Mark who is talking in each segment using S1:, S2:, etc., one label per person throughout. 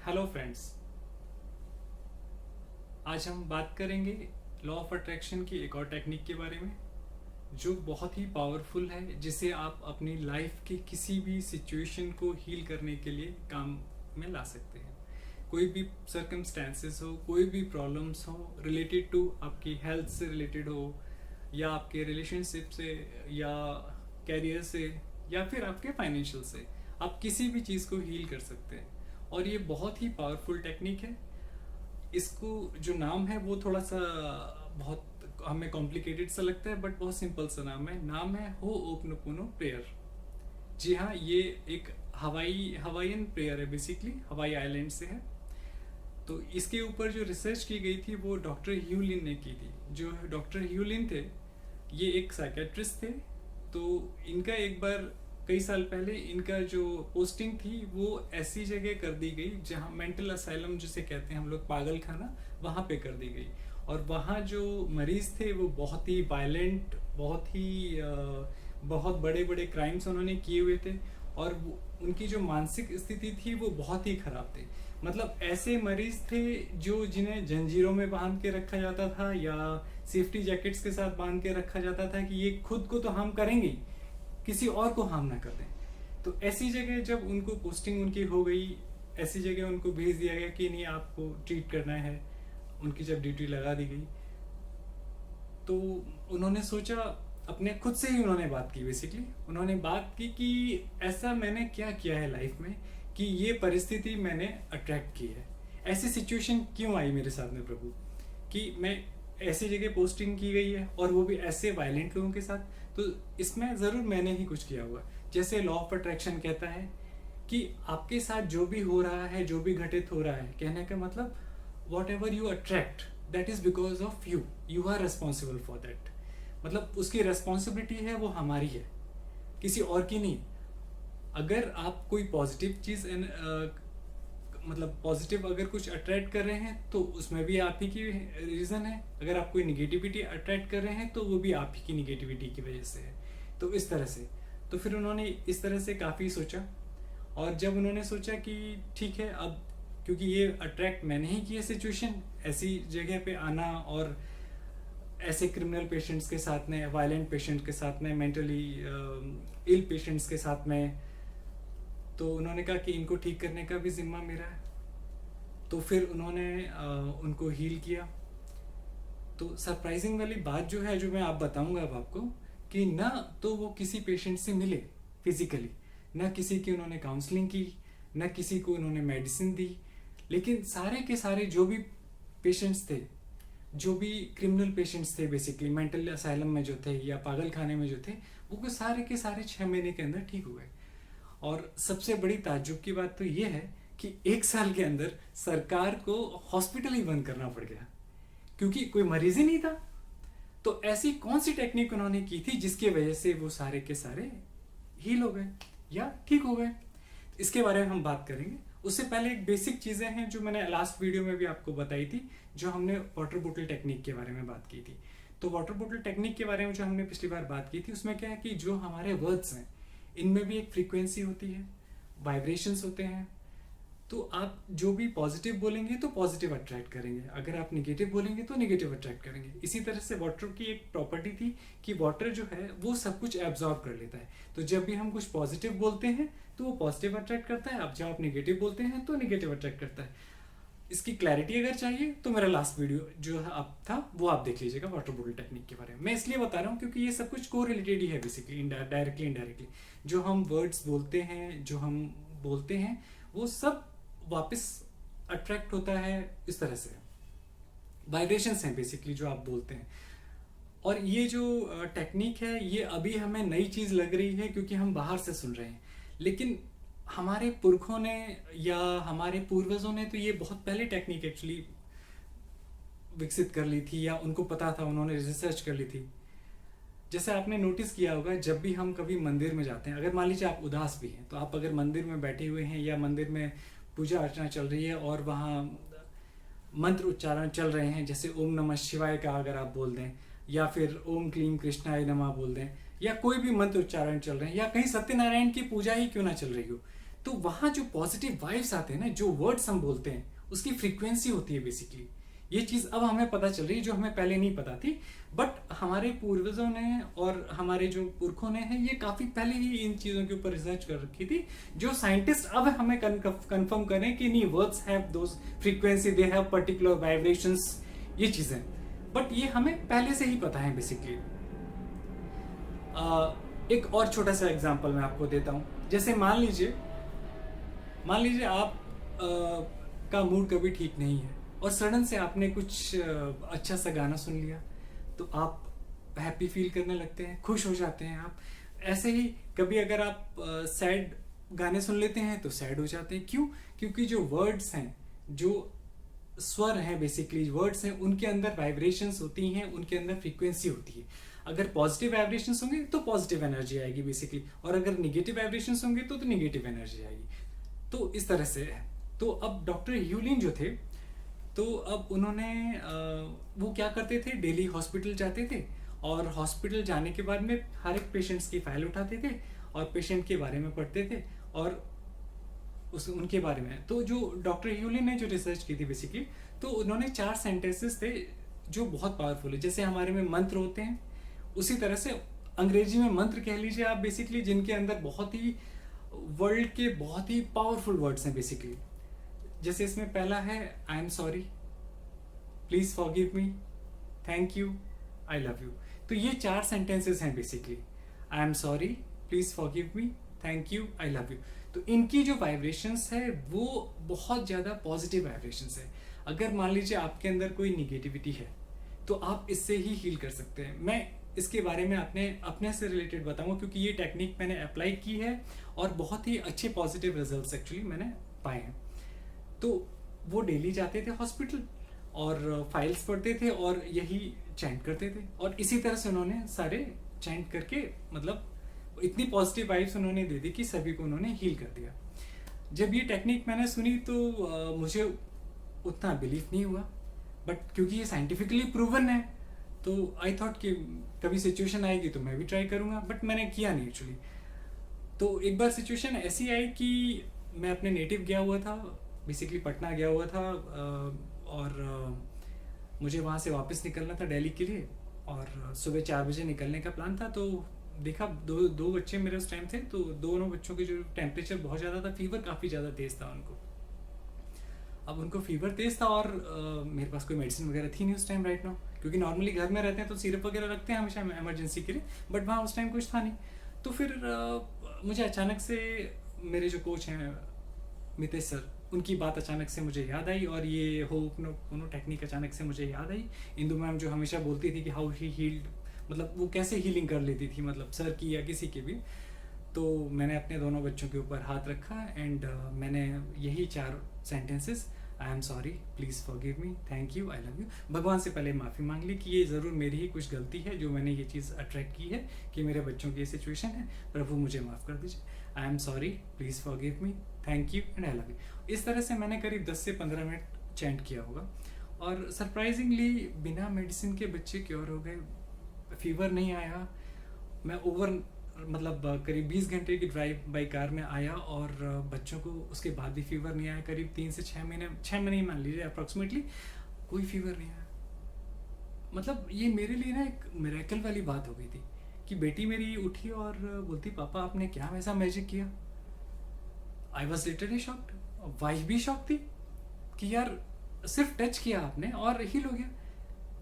S1: Hello friends. आज हम बात करेंगे लॉ ऑफ अट्रैक्शन की एक और टेक्निक के बारे में जो बहुत ही पावरफुल है, जिसे आप अपनी लाइफ की किसी भी सिचुएशन को हील करने के लिए काम में ला सकते हैं। कोई भी सर्कमस्टेंसेस हो, कोई भी प्रॉब्लम्स हो रिलेटेड टू आपकी हेल्थ से रिलेटेड हो, या आपके रिलेशनशिप से, या कैरियर से, या फिर आपके फाइनेंशियल से, आप किसी भी चीज़ को हील कर सकते हैं। और ये बहुत ही पावरफुल टेक्निक है। इसको जो नाम है वो थोड़ा सा बहुत हमें कॉम्प्लिकेटेड सा लगता है, बट बहुत सिंपल सा नाम है होओपोनोपोनो प्रेयर। जी हाँ, ये एक हवाईयन प्रेयर है, बेसिकली हवाई आइलैंड से है। तो इसके ऊपर जो रिसर्च की गई थी वो डॉक्टर ह्यूलिन ने की थी। जो डॉक्टर ह्यूलिन थे, ये एक साइकेट्रिस्ट थे। तो इनका एक बार कई साल पहले इनका जो पोस्टिंग थी वो ऐसी जगह कर दी गई जहाँ मेंटल असाइलम जिसे कहते हैं हम लोग, पागल खाना, वहाँ पे कर दी गई। और वहाँ जो मरीज थे वो बहुत ही वायलेंट, बहुत बड़े बड़े क्राइम्स उन्होंने किए हुए थे। और उनकी जो मानसिक स्थिति थी वो बहुत ही खराब थी। मतलब ऐसे मरीज थे जो जिन्हें जंजीरों में बांध के रखा जाता था या सेफ्टी जैकेट्स के साथ बांध के रखा जाता था कि ये खुद को तो हार्म करेंगे, किसी और को हार्म ना कर दें। तो ऐसी जगह जब उनको पोस्टिंग उनकी हो गई, ऐसी जगह उनको भेज दिया गया कि नहीं आपको ट्रीट करना है, उनकी जब ड्यूटी लगा दी गई, तो उन्होंने सोचा, अपने खुद से ही उन्होंने बात की। बेसिकली उन्होंने बात की कि ऐसा मैंने क्या किया है लाइफ में कि ये परिस्थिति मैंने अट्रैक्ट की है, ऐसी सिचुएशन क्यों आई मेरे साथ में प्रभु, कि मैं ऐसी जगह पोस्टिंग की गई है और वो भी ऐसे वायलेंट लोगों के साथ। तो इसमें ज़रूर मैंने ही कुछ किया हुआ। जैसे लॉ ऑफ अट्रैक्शन कहता है कि आपके साथ जो भी हो रहा है, जो भी घटित हो रहा है, कहने का मतलब whatever you attract that is because of you are responsible for that. मतलब उसकी रेस्पॉन्सिबिलिटी है वो हमारी है, किसी और की नहीं। अगर आप कोई पॉजिटिव चीज़ मतलब पॉजिटिव अगर कुछ अट्रैक्ट कर रहे हैं तो उसमें भी आप ही की रीज़न है। अगर आप कोई निगेटिविटी अट्रैक्ट कर रहे हैं तो वो भी आप ही की निगेटिविटी की वजह से है। तो इस तरह से, तो फिर उन्होंने इस तरह से काफ़ी सोचा। और जब उन्होंने सोचा कि ठीक है, अब क्योंकि ये अट्रैक्ट मैंने ही की है सिचुएशन, ऐसी जगह पे आना और ऐसे क्रिमिनल पेशेंट्स के साथ में, वायलेंट पेशेंट के साथ में, मेंटली इल पेशेंट्स के साथ में, तो उन्होंने कहा कि इनको ठीक करने का भी जिम्मा मेरा है। तो फिर उन्होंने उनको हील किया। तो सरप्राइजिंग वाली बात जो है, जो मैं आप बताऊंगा अब आपको, कि ना तो वो किसी पेशेंट से मिले फिजिकली, ना किसी की उन्होंने काउंसलिंग की, ना किसी को उन्होंने मेडिसिन दी, लेकिन सारे के सारे जो भी पेशेंट्स थे, जो भी क्रिमिनल पेशेंट्स थे, बेसिकली मेंटल असाइलम में जो थे या पागल खाने में जो थे, वो सारे के सारे 6 महीने के अंदर ठीक हुए। और सबसे बड़ी ताज्जुब की बात तो ये है कि 1 साल के अंदर सरकार को हॉस्पिटल ही बंद करना पड़ गया, क्योंकि कोई मरीज ही नहीं था। तो ऐसी कौन सी टेक्निक उन्होंने की थी जिसकी वजह से वो सारे के सारे हील हो गए या ठीक हो गए? इसके बारे में हम बात करेंगे। उससे पहले एक बेसिक चीज़ें हैं जो मैंने लास्ट वीडियो में भी आपको बताई थी, जो हमने वाटर बोतल टेक्निक के बारे में बात की थी। तो वाटर बोतल टेक्निक के बारे में जो हमने पिछली बार बात की थी, उसमें क्या है कि जो हमारे वर्ड्स हैं, इनमें भी एक फ्रीक्वेंसी होती है, वाइब्रेशंस होते हैं। तो आप जो भी पॉजिटिव बोलेंगे तो पॉजिटिव अट्रैक्ट करेंगे, अगर आप निगेटिव बोलेंगे तो निगेटिव अट्रैक्ट करेंगे। इसी तरह से वाटर की एक प्रॉपर्टी थी कि वाटर जो है वो सब कुछ एब्जॉर्ब कर लेता है। तो जब भी हम कुछ पॉजिटिव बोलते हैं तो वो पॉजिटिव अट्रैक्ट करता है, अब जब आप निगेटिव बोलते हैं तो निगेटिव अट्रैक्ट करता है। इसकी क्लैरिटी अगर चाहिए तो मेरा लास्ट वीडियो जो आप था वो आप देख लीजिएगा वाटर बोतल टेक्निक के बारे में। मैं इसलिए बता रहा हूँ क्योंकि ये सब कुछ को रिलेटेड ही है, बेसिकली डायरेक्टली इनडायरेक्टली। जो हम वर्ड्स बोलते हैं, जो हम बोलते हैं, वो सब वापस अट्रैक्ट होता है। इस तरह से वाइब्रेशंस हैं बेसिकली जो आप बोलते हैं। और ये जो टेक्निक है ये अभी हमें नई चीज़ लग रही है क्योंकि हम बाहर से सुन रहे हैं, लेकिन हमारे पुरखों ने या हमारे पूर्वजों ने तो ये बहुत पहले टेक्निक एक्चुअली विकसित कर ली थी, या उनको पता था, उन्होंने रिसर्च कर ली थी। जैसे आपने नोटिस किया होगा, जब भी हम कभी मंदिर में जाते हैं, अगर मान लीजिए आप उदास भी हैं, तो आप अगर मंदिर में बैठे हुए हैं या मंदिर में पूजा अर्चना चल रही है और वहाँ मंत्र उच्चारण चल रहे हैं, जैसे ओम नमः शिवाय का अगर आप बोल दें, या फिर ओम क्लीम कृष्णाय नमः बोल दें, या कोई भी मंत्र उच्चारण चल रहे हैं, या कहीं सत्यनारायण की पूजा ही क्यों ना चल रही हो, तो वहाँ जो पॉजिटिव वाइब्स आते हैं ना, जो वर्ड्स हम बोलते हैं उसकी फ्रीक्वेंसी होती है बेसिकली। ये चीज़ अब हमें पता चल रही है जो हमें पहले नहीं पता थी, बट हमारे पूर्वजों ने और हमारे जो पुरखों ने है ये काफ़ी पहले ही इन चीज़ों के ऊपर रिसर्च कर रखी थी, जो साइंटिस्ट अब हमें कंफर्म करें कि नहीं, words have those frequency, they have particular vibrations, ये चीज़ें, बट ये हमें पहले से ही पता है बेसिकली। एक और छोटा सा एग्जांपल मैं आपको देता हूँ। जैसे मान लीजिए आप का मूड कभी ठीक नहीं है और सडन से आपने कुछ अच्छा सा गाना सुन लिया, तो आप हैप्पी फील करने लगते हैं, खुश हो जाते हैं आप। ऐसे ही कभी अगर आप सैड गाने सुन लेते हैं तो सैड हो जाते हैं। क्यों? क्योंकि जो वर्ड्स हैं, जो स्वर हैं, बेसिकली वर्ड्स हैं, उनके अंदर वाइब्रेशंस होती हैं, उनके अंदर फ्रीक्वेंसी होती है। अगर पॉजिटिव वाइब्रेशंस होंगे तो पॉजिटिव एनर्जी आएगी बेसिकली, और अगर निगेटिव वाइब्रेशंस होंगे तो निगेटिव एनर्जी आएगी। तो इस तरह से है। तो अब डॉक्टर ह्यूलिन जो थे, तो अब उन्होंने वो क्या करते थे, डेली हॉस्पिटल जाते थे और हॉस्पिटल जाने के बाद में हर एक पेशेंट्स की फाइल उठाते थे और पेशेंट के बारे में पढ़ते थे और उनके बारे में। तो जो डॉक्टर ह्यूलिन ने जो रिसर्च की थी बेसिकली, तो उन्होंने 4 सेंटेंसेस थे जो बहुत पावरफुल है। जैसे हमारे में मंत्र होते हैं, उसी तरह से अंग्रेजी में मंत्र कह लीजिए आप बेसिकली, जिनके अंदर बहुत ही वर्ल्ड के बहुत ही पावरफुल वर्ड्स हैं बेसिकली। जैसे इसमें पहला है I am sorry, please forgive me, thank you, I love you. तो ये 4 सेंटेंसेस हैं basically. I am sorry, please forgive me, thank you, I love you. तो इनकी जो वाइब्रेशंस है वो बहुत ज़्यादा पॉजिटिव वाइब्रेशंस है। अगर मान लीजिए आपके अंदर कोई निगेटिविटी है तो आप इससे ही हील कर सकते हैं। मैं इसके बारे में अपने से रिलेटेड बताऊंगा, क्योंकि ये टेक्निक मैंने अप्लाई की है और बहुत ही अच्छे पॉजिटिव रिजल्ट्स एक्चुअली मैंने पाए हैं। तो वो डेली जाते थे हॉस्पिटल और फाइल्स पढ़ते थे और यही चैंट करते थे, और इसी तरह से उन्होंने सारे चैंट करके, मतलब इतनी पॉजिटिव वाइब्स उन्होंने दे दी कि सभी को उन्होंने हील कर दिया। जब ये टेक्निक मैंने सुनी तो मुझे उतना बिलीव नहीं हुआ, बट क्योंकि ये साइंटिफिकली प्रूवन है तो आई थॉट कि कभी सिचुएशन आएगी तो मैं भी ट्राई करूँगा, बट मैंने किया नहीं एक्चुअली। तो एक बार सिचुएशन ऐसी आई कि मैं अपने नेटिव गया हुआ था, बेसिकली पटना गया हुआ था, और मुझे वहाँ से वापस निकलना था दिल्ली के लिए, और सुबह 4 बजे निकलने का प्लान था। तो देखा दो बच्चे मेरे उस टाइम थे, तो दोनों बच्चों के जो टेम्परेचर बहुत ज़्यादा था, फीवर काफ़ी ज़्यादा तेज़ था उनको। अब उनको फीवर तेज़ था और मेरे पास कोई मेडिसिन वगैरह थी नहीं उस टाइम राइट नाउ, क्योंकि नॉर्मली घर में रहते हैं तो सिरप वगैरह रखते हैं हमेशा इमरजेंसी के लिए, बट वहाँ उस टाइम कुछ था नहीं। तो फिर मुझे अचानक से मेरे जो कोच हैं मितेश सर, उनकी बात अचानक से मुझे याद आई, और ये होनो टेक्निक अचानक से मुझे याद आई। इंदु मैम जो हमेशा बोलती थी कि हाउ ही हील्ड, मतलब वो कैसे हीलिंग कर लेती थी, मतलब सर की या किसी की भी। तो मैंने अपने दोनों बच्चों के ऊपर हाथ रखा एंड मैंने यही 4 sentences, I am sorry, please forgive me, thank you, I love you, भगवान से पहले माफ़ी मांग ली कि ये ज़रूर मेरी ही कुछ गलती है जो मैंने ये चीज़ अट्रैक्ट की है कि मेरे बच्चों की ये सिचुएशन है, प्रभु मुझे माफ़ कर दीजिए, I am sorry, please forgive me, thank you and I love you. इस तरह से मैंने करीब 10 से 15 मिनट चैंट किया होगा, और सरप्राइजिंगली बिना मेडिसिन के बच्चे क्योर हो गए, फीवर नहीं आया। मैं मतलब करीब 20 घंटे की ड्राइव बाई कार में आया और बच्चों को उसके बाद भी फीवर नहीं आया। करीब 3 से 6 महीने ही मान लीजिए अप्रॉक्सीमेटली, कोई फीवर नहीं आया। मतलब ये मेरे लिए ना एक मिरेकल वाली बात हो गई थी कि बेटी मेरी उठी और बोलती पापा आपने क्या वैसा मैजिक किया। I was literally shocked, wife भी शॉक थी कि यार सिर्फ टच किया आपने और हील हो गया।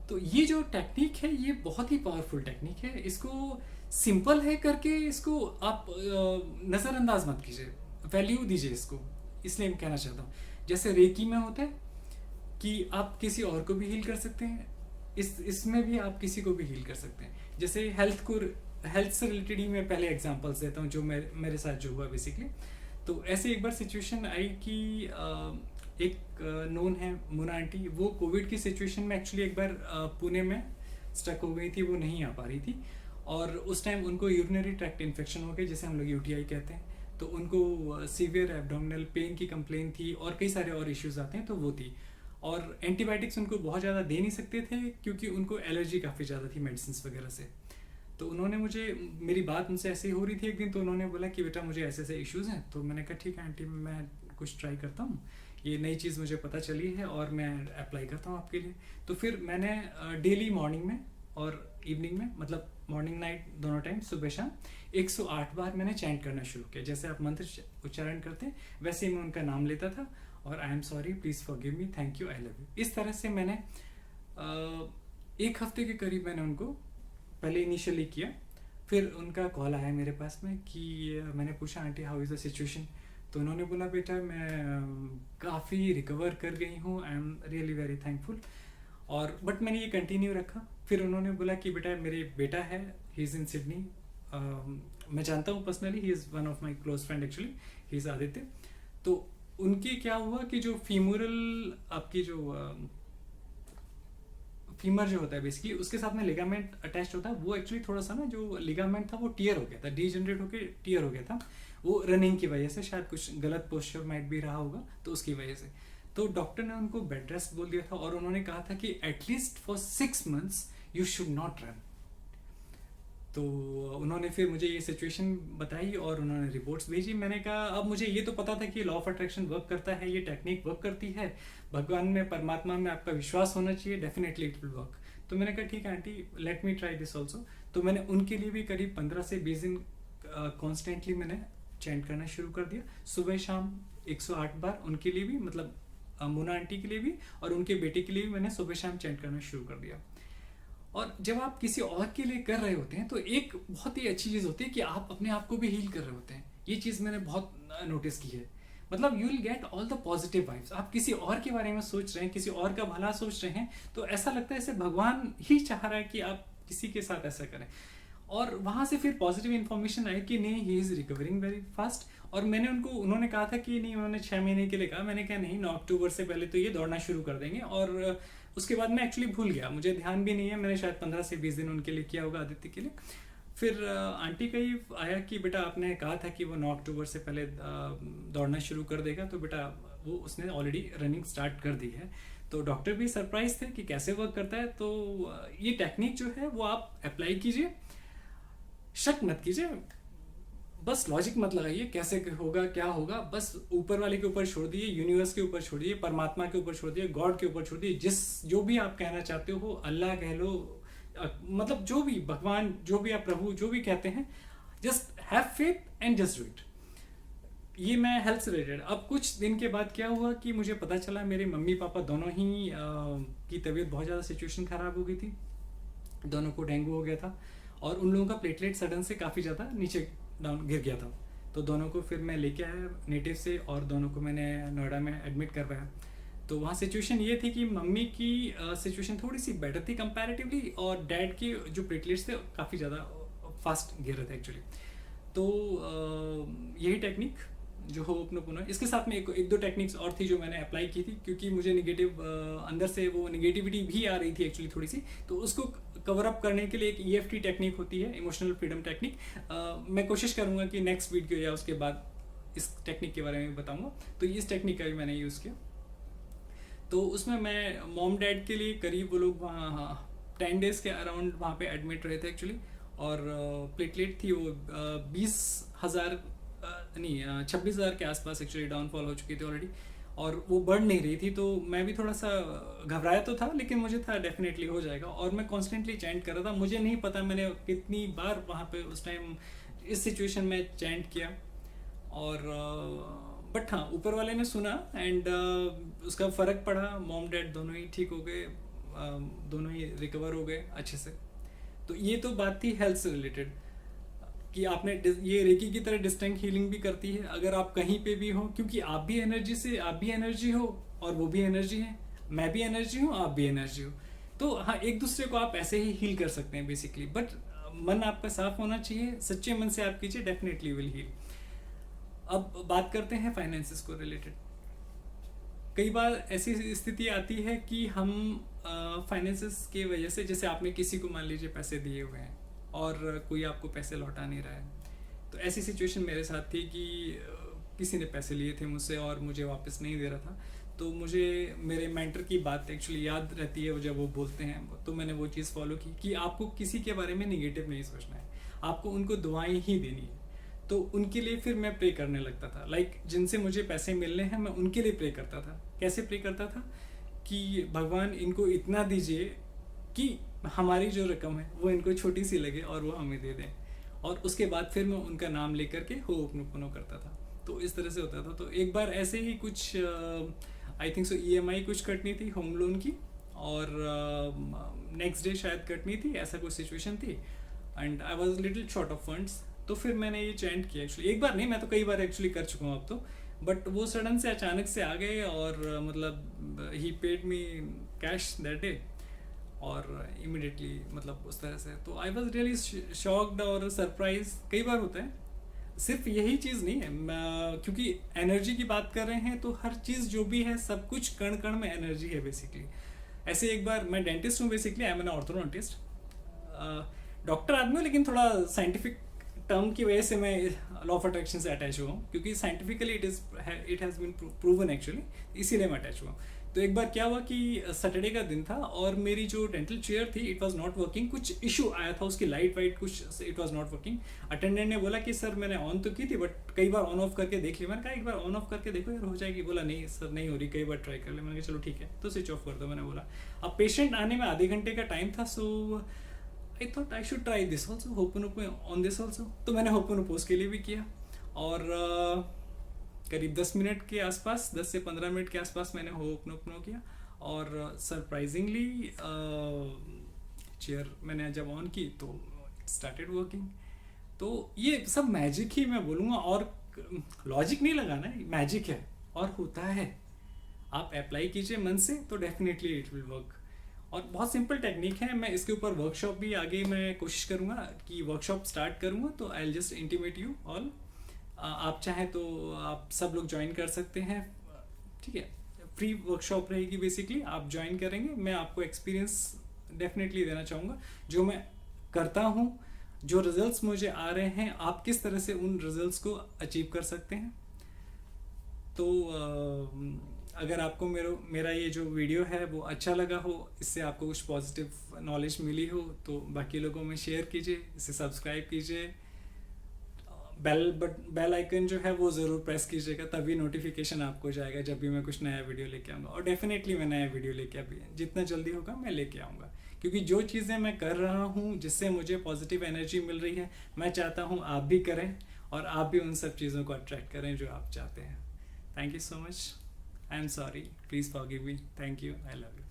S1: तो ये जो टेक्निक है ये बहुत ही पावरफुल टेक्निक है, इसको सिंपल है करके इसको आप नज़रअंदाज मत कीजिए, वैल्यू दीजिए इसको। इसलिए मैं कहना चाहता हूँ, जैसे रेकी में होता है कि आप किसी और को भी हील कर सकते हैं, इसमें भी आप किसी को भी हील कर सकते हैं। जैसे हेल्थ से रिलेटेड ही मैं पहले एग्जांपल्स देता हूँ जो मेरे साथ जो हुआ बेसिकली। तो ऐसे एक बार सिचुएशन आई कि एक नोन है मुना आंटी, वो कोविड की सिचुएशन में एक्चुअली एक बार पुणे में स्टक हो गई थी, वो नहीं आ पा रही थी, और उस टाइम उनको यूरिनरी ट्रैक्ट इन्फेक्शन हो गई, जैसे हम लोग यूटीआई कहते हैं। तो उनको सीवियर एब्डोमिनल पेन की कंप्लेन थी और कई सारे और इश्यूज आते हैं, तो वो थी। और एंटीबायोटिक्स उनको बहुत ज़्यादा दे नहीं सकते थे क्योंकि उनको एलर्जी काफ़ी ज़्यादा थी मेडिसिन वगैरह से। तो उन्होंने मुझे, मेरी बात उनसे ऐसे ही हो रही थी एक दिन, तो उन्होंने बोला कि बेटा मुझे ऐसे ऐसे इश्यूज़ हैं। तो मैंने कहा ठीक है आंटी, मैं कुछ ट्राई करता हूँ, ये नई चीज़ मुझे पता चली है और मैं अप्लाई करता हूँ आपके लिए। तो फिर मैंने डेली मॉर्निंग में और इवनिंग में, मतलब मॉर्निंग नाइट दोनों टाइम, सुबह शाम 108 बार मैंने चैंट करना शुरू किया। जैसे आप मंत्र उच्चारण करते हैं वैसे ही मैं उनका नाम लेता था, और I am sorry, please forgive me, thank you, I love you. इस तरह से मैंने एक हफ्ते के करीब मैंने उनको पहले इनिशियली किया। फिर उनका कॉल आया मेरे पास में कि मैंने पूछा aunty how is the situation. तो उन्होंने बोला बेटा मैं काफ़ी रिकवर कर गई हूँ, I am really very thankful. और बट मैंने ये कंटिन्यू रखा। फिर उन्होंने बोला कि बेटा मेरे बेटा है, ही इज़ इन सिडनी, मैं जानता हूँ personally, he is one of my close friend actually, he is Aditya. तो उनके क्या हुआ कि जो फीमोरल आपकी जो फीमर जो होता है बेसिकली, उसके साथ में लिगामेंट अटैच होता है, वो एक्चुअली थोड़ा सा ना जो लिगामेंट था वो टीयर हो गया था, डीजनरेट होकर टीयर हो गया था, वो रनिंग की वजह से, शायद कुछ गलत पोस्चर माइट भी रहा होगा, तो उसकी वजह से। तो डॉक्टर ने उनको बेड रेस्ट बोल दिया था, और उन्होंने कहा था कि at least for 6 months you should not run. तो उन्होंने फिर मुझे ये सिचुएशन बताई और उन्होंने रिपोर्ट्स भेजी। मैंने कहा अब मुझे ये तो पता था कि लॉ ऑफ अट्रैक्शन वर्क करता है, ये टेक्निक वर्क करती है, भगवान में, परमात्मा में आपका विश्वास होना चाहिए, डेफिनेटली इट विल वर्क। तो मैंने कहा ठीक है aunty, let me try this also. तो मैंने उनके लिए भी करीब 15 से 20 दिन कॉन्स्टेंटली मैंने चैंट करना शुरू कर दिया, सुबह शाम 108 बार उनके लिए भी, मतलब मोना आंटी के लिए भी और उनके बेटे के लिए भी मैंने सुबह शाम चैंट करना शुरू कर दिया। और जब आप किसी और के लिए कर रहे होते हैं तो एक बहुत ही अच्छी चीज़ होती है कि आप अपने आप को भी हील कर रहे होते हैं। ये चीज़ मैंने बहुत नोटिस की है। मतलब you will get all the positive vibes. आप किसी और के बारे में सोच रहे हैं, किसी और का भला सोच रहे हैं, तो ऐसा लगता है जैसे भगवान ही चाह रहा है कि आप किसी के साथ ऐसा करें। और वहाँ से फिर पॉजिटिव इन्फॉर्मेशन आई कि नहीं, he is recovering very fast. और मैंने उन्होंने कहा था कि नहीं, उन्होंने 6 महीने के लिए कहा। मैंने कहा नहीं, 9 अक्टूबर से पहले तो ये दौड़ना शुरू कर देंगे। और उसके बाद मैं एक्चुअली भूल गया, मुझे ध्यान भी नहीं है, मैंने शायद 15 से 20 दिन उनके लिए किया होगा, आदित्य के लिए। फिर आंटी का ही आया कि बेटा आपने कहा था कि वो 9 अक्टूबर से पहले दौड़ना शुरू कर देगा, तो बेटा वो उसने ऑलरेडी रनिंग स्टार्ट कर दी है। तो डॉक्टर भी सरप्राइज थे कि कैसे वर्क करता है। तो ये टेक्निक जो है वो आप अप्लाई कीजिए, शक मत कीजिए, बस लॉजिक मत लगाइए कैसे होगा क्या होगा, बस ऊपर वाले के ऊपर छोड़ दिए, यूनिवर्स के ऊपर छोड़ दिए, परमात्मा के ऊपर छोड़ दिए, गॉड के ऊपर छोड़ दिए, जो भी आप कहना चाहते हो, अल्लाह कह लो, मतलब जो भी भगवान, जो भी आप प्रभु, जो भी कहते हैं, just have faith and just do it. ये मैं हेल्थ से रिलेटेड। अब कुछ दिन के बाद क्या हुआ कि मुझे पता चला मेरे मम्मी पापा दोनों ही की तबीयत बहुत ज़्यादा, सिचुएशन ख़राब हो गई थी, दोनों को डेंगू हो गया था, और उन लोगों का प्लेटलेट सडन से काफ़ी ज़्यादा नीचे डाउन गिर गया था। तो दोनों को फिर मैं लेके आया नेटिव से, और दोनों को मैंने नोएडा में एडमिट करवाया। तो वहाँ सिचुएशन ये थी कि मम्मी की सिचुएशन थोड़ी सी बेटर थी कंपैरेटिवली, और डैड के जो प्लेटलेट्स थे काफ़ी ज़्यादा फास्ट गिर रहे थे एक्चुअली। तो यही टेक्निक जो हो अपनो पुनः, इसके साथ में एक दो टेक्निक्स और थी जो मैंने अप्लाई की थी, क्योंकि मुझे निगेटिव अंदर से वो निगेटिविटी भी आ रही थी एक्चुअली थोड़ी सी। तो उसको कवर अप करने के लिए एक EFT टेक्निक होती है, इमोशनल फ्रीडम टेक्निक। मैं कोशिश करूँगा कि नेक्स्ट वीडियो या उसके बाद इस टेक्निक के बारे में बताऊँगा। तो इस टेक्निक का भी मैंने यूज़ किया। तो उसमें मैं मॉम डैड के लिए करीब, वो लोग वहाँ 10 डेज़ के अराउंड वहाँ पे एडमिट रहे थे एक्चुअली। और प्लेटलेट थी वो 20,000 नहीं 26,000 के आसपास एक्चुअली डाउनफॉल हो चुकी थी ऑलरेडी, और वो बढ़ नहीं रही थी। तो मैं भी थोड़ा सा घबराया तो था, लेकिन मुझे था डेफिनेटली हो जाएगा। और मैं कॉन्स्टेंटली चैंट कर रहा था, मुझे नहीं पता मैंने कितनी बार वहाँ पे उस टाइम इस सिचुएशन में चैंट किया। और बट हाँ, ऊपर वाले ने सुना, एंड उसका फ़र्क पड़ा। मॉम डैड दोनों ही ठीक हो गए, दोनों ही रिकवर हो गए अच्छे से। तो ये तो बात थी हेल्थ से रिलेटेड, कि आपने ये रेकी की तरह डिस्टिंक्ट हीलिंग भी करती है अगर आप कहीं पे भी हो, क्योंकि आप भी एनर्जी से, आप भी एनर्जी हो और वो भी एनर्जी है, मैं भी एनर्जी हूँ, आप भी एनर्जी हो। तो हाँ, एक दूसरे को आप ऐसे ही हील कर सकते हैं बेसिकली। बट मन आपका साफ होना चाहिए, सच्चे मन से आप कीजिए, डेफिनेटली विल हील। अब बात करते हैं फाइनेंसेस को रिलेटेड। कई बार ऐसी स्थिति आती है कि हम फाइनेंसेस की वजह से, जैसे आपने किसी को मान लीजिए पैसे दिए हुए हैं और कोई आपको पैसे लौटा नहीं रहा है। तो ऐसी सिचुएशन मेरे साथ थी कि किसी ने पैसे लिए थे मुझसे और मुझे वापस नहीं दे रहा था, तो मुझे मेरे मेंटर की बात एक्चुअली याद रहती है जब वो बोलते हैं, तो मैंने वो चीज़ फॉलो की कि आपको किसी के बारे में निगेटिव नहीं सोचना है, आपको उनको दुआएं ही देनी है। तो उनके लिए फिर मैं प्रे करने लगता था, लाइक जिनसे मुझे पैसे मिलने हैं मैं उनके लिए प्रे करता था। कैसे प्रे करता था कि भगवान इनको इतना दीजिए कि हमारी जो रकम है वो इनको छोटी सी लगे और वो हमें दे दें, और उसके बाद फिर मैं उनका नाम लेकर के होपनोपोनो करता था। तो इस तरह से होता था। तो एक बार ऐसे ही कुछ आई थिंक सो EMI कुछ कटनी थी होम लोन की, और नेक्स्ट डे शायद कटनी थी, ऐसा कुछ सिचुएशन थी, and I was little short of funds. तो फिर मैंने ये चैंट किया एक्चुअली, एक बार नहीं, मैं तो कई बार एक्चुअली कर चुका हूँ अब तो, बट वो सडन से अचानक से आ गए, और मतलब ही paid me cash that day, और इमिडिएटली मतलब उस तरह से। तो आई वॉज रियली शॉक्ड और सरप्राइज। कई बार होता है, सिर्फ यही चीज़ नहीं है, क्योंकि एनर्जी की बात कर रहे हैं तो हर चीज़ जो भी है सब कुछ कण कण में एनर्जी है बेसिकली। ऐसे एक बार, मैं डेंटिस्ट हूँ basically, I am an orthodontist, doctor आदमी हूँ, लेकिन थोड़ा साइंटिफिक टर्म की वजह से मैं लॉ ऑफ अट्रैक्शन से अटैच हुआ हूँ, क्योंकि scientifically it has been proven actually, इसीलिए मैं अटैच हुआ हूँ। तो एक बार क्या हुआ कि सैटरडे का दिन था और मेरी जो डेंटल चेयर थी इट वाज नॉट वर्किंग, कुछ इशू आया था उसकी, लाइट वाइट कुछ, it was not working. Attendant ने बोला कि सर मैंने ऑन तो की थी बट कई बार ऑन ऑफ करके देख ली। मैंने कहा एक बार ऑन ऑफ करके देखो यार हो जाएगी। बोला नहीं सर नहीं हो रही, कई बार ट्राई कर ले। मैंने कहा चलो ठीक है तो स्विच ऑफ कर दो। मैंने बोला अब पेशेंट आने में आधे घंटे का टाइम था, so I thought I should try this also, होपोनोपो ऑन दिस ऑल्सो। तो मैंने होपोनोपोज के लिए भी किया, और करीब 10 मिनट के आसपास, 10 से 15 मिनट के आसपास मैंने होपोनोपोनो किया, और सरप्राइजिंगली चेयर मैंने जब ऑन की तो इट स्टार्टेड वर्किंग। तो ये सब मैजिक ही मैं बोलूँगा, और लॉजिक नहीं लगाना है, मैजिक है और होता है। आप अप्लाई कीजिए मन से तो डेफिनेटली इट विल वर्क। और बहुत सिंपल टेक्निक है, मैं इसके ऊपर वर्कशॉप भी आगे मैं कोशिश करूँगा कि वर्कशॉप स्टार्ट करूँगा, तो I will just intimate you all. आप चाहें तो आप सब लोग ज्वाइन कर सकते हैं, ठीक है। फ्री वर्कशॉप रहेगी बेसिकली, आप ज्वाइन करेंगे, मैं आपको एक्सपीरियंस डेफिनेटली देना चाहूँगा जो मैं करता हूँ, जो रिजल्ट्स मुझे आ रहे हैं, आप किस तरह से उन रिजल्ट्स को अचीव कर सकते हैं। तो अगर आपको मेरा ये जो वीडियो है वो अच्छा लगा हो, इससे आपको कुछ पॉजिटिव नॉलेज मिली हो, तो बाकी लोगों में शेयर कीजिए, इसे सब्सक्राइब कीजिए, बेल आइकन जो है वो ज़रूर प्रेस कीजिएगा, तभी नोटिफिकेशन आपको जाएगा जब भी मैं कुछ नया वीडियो लेके आऊँगा। और डेफिनेटली मैं नया वीडियो लेके अभी जितना जल्दी होगा मैं लेके आऊँगा, क्योंकि जो चीज़ें मैं कर रहा हूँ जिससे मुझे पॉजिटिव एनर्जी मिल रही है, मैं चाहता हूँ आप भी करें और आप भी उन सब चीज़ों को अट्रैक्ट करें जो आप चाहते हैं। Thank you so much. I am sorry, please forgive me. Thank you, I love you.